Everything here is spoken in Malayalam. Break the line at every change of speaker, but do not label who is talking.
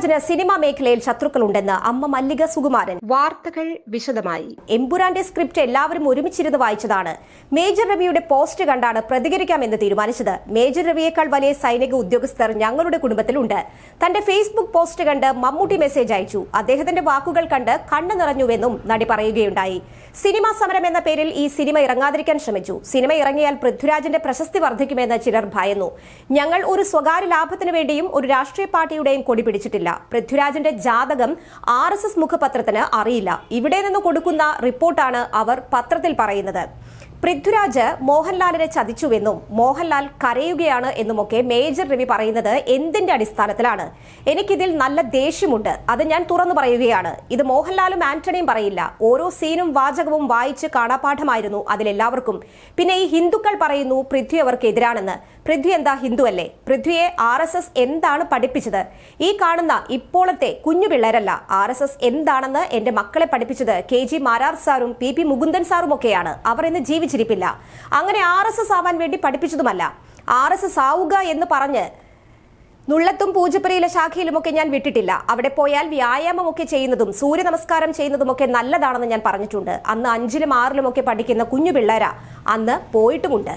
പൃഥ്വിരാജിന് സിനിമാ മേഖലയിൽ ശത്രുക്കളുണ്ടെന്ന് അമ്മ മല്ലിക സുകുമാരൻ. വാർത്തകൾ വിശദമായി. എമ്പുരാന്റെ സ്ക്രിപ്റ്റ് എല്ലാവരും ഒരുമിച്ചിരുന്ന് വായിച്ചതാണ്. മേജർ രവിയുടെ പോസ്റ്റ് കണ്ടാണ് പ്രതികരിക്കാമെന്ന് തീരുമാനിച്ചത്. മേജർ രവിയേക്കാൾ വലിയ സൈനിക ഉദ്യോഗസ്ഥർ ഞങ്ങളുടെ കുടുംബത്തിലുണ്ട്. തന്റെ ഫേസ്ബുക്ക് പോസ്റ്റ് കണ്ട് മമ്മൂട്ടി മെസ്സേജ് അയച്ചു. അദ്ദേഹത്തിന്റെ വാക്കുകൾ കണ്ട് കണ്ണു നിറഞ്ഞുവെന്നും നടി പറയുകയുണ്ടായി. സിനിമാ സമരം എന്ന പേരിൽ ഈ സിനിമ ഇറങ്ങാതിരിക്കാൻ ശ്രമിച്ചു. സിനിമ ഇറങ്ങിയാൽ പൃഥ്വിരാജിന്റെ പ്രശസ്തി വർദ്ധിക്കുമെന്ന് ചിലർ ഭയന്നു. ഞങ്ങൾ ഒരു സ്വകാര്യ ലാഭത്തിനു വേണ്ടിയും ഒരു രാഷ്ട്രീയ പാർട്ടിയുടെയും കൊടി പിടിച്ചിട്ടില്ല. പൃഥ്വിരാജിന്റെ ജാതകം RSS മുഖപത്രത്തിന് അറിയില്ല. ഇവിടെ നിന്ന് കൊടുക്കുന്ന റിപ്പോർട്ടാണ് അവർ പത്രത്തിൽ പറയുന്നത്. പൃഥ്വിരാജ് മോഹൻലാലിനെ ചതിച്ചുവെന്നും മോഹൻലാൽ കരയുകയാണ് എന്നുമൊക്കെ മേജർ രവി പറയുന്നത് എന്തിന്റെ അടിസ്ഥാനത്തിലാണ്? എനിക്കിതിൽ നല്ല ദേഷ്യമുണ്ട്. അത് ഞാൻ തുറന്നു പറയുകയാണ്. ഇത് മോഹൻലാലും ആന്റണിയും പറയില്ല. ഓരോ സീനും വാചകവും വായിച്ച് കാണാപാഠമായിരുന്നു അതിലെല്ലാവർക്കും. പിന്നെ ഈ ഹിന്ദുക്കൾ പറയുന്നു പൃഥ്വി അവർക്ക് എതിരാണെന്ന്. പൃഥ്വി എന്താ ഹിന്ദു അല്ലേ? പൃഥ്വിയെ RSS എന്താണ് പഠിപ്പിച്ചത്? ഈ കാണുന്ന ഇപ്പോഴത്തെ കുഞ്ഞു പിള്ളേരല്ല. RSS എന്താണെന്ന് എന്റെ മക്കളെ പഠിപ്പിച്ചത് KG മാരാർ സാറും PP മുകുന്ദൻ സാറും ഒക്കെയാണ്. അവർ ഇന്ന് ജീവിച്ചിരിപ്പില്ല. അങ്ങനെ RSS ആവാൻ വേണ്ടി പഠിപ്പിച്ചതുമല്ല. RSS ആവുക എന്ന് പറഞ്ഞ് നുള്ളത്തും പൂജപ്പുരയിലെ ശാഖയിലുമൊക്കെ ഞാൻ വിട്ടിട്ടില്ല. അവിടെ പോയാൽ വ്യായാമമൊക്കെ ചെയ്യുന്നതും സൂര്യ നമസ്കാരം ചെയ്യുന്നതുമൊക്കെ നല്ലതാണെന്ന് ഞാൻ പറഞ്ഞിട്ടുണ്ട്. അന്ന് 5ലും 6ലും ഒക്കെ പഠിക്കുന്ന കുഞ്ഞു പിള്ളേരാ. അന്ന് പോയിട്ടുമുണ്ട്.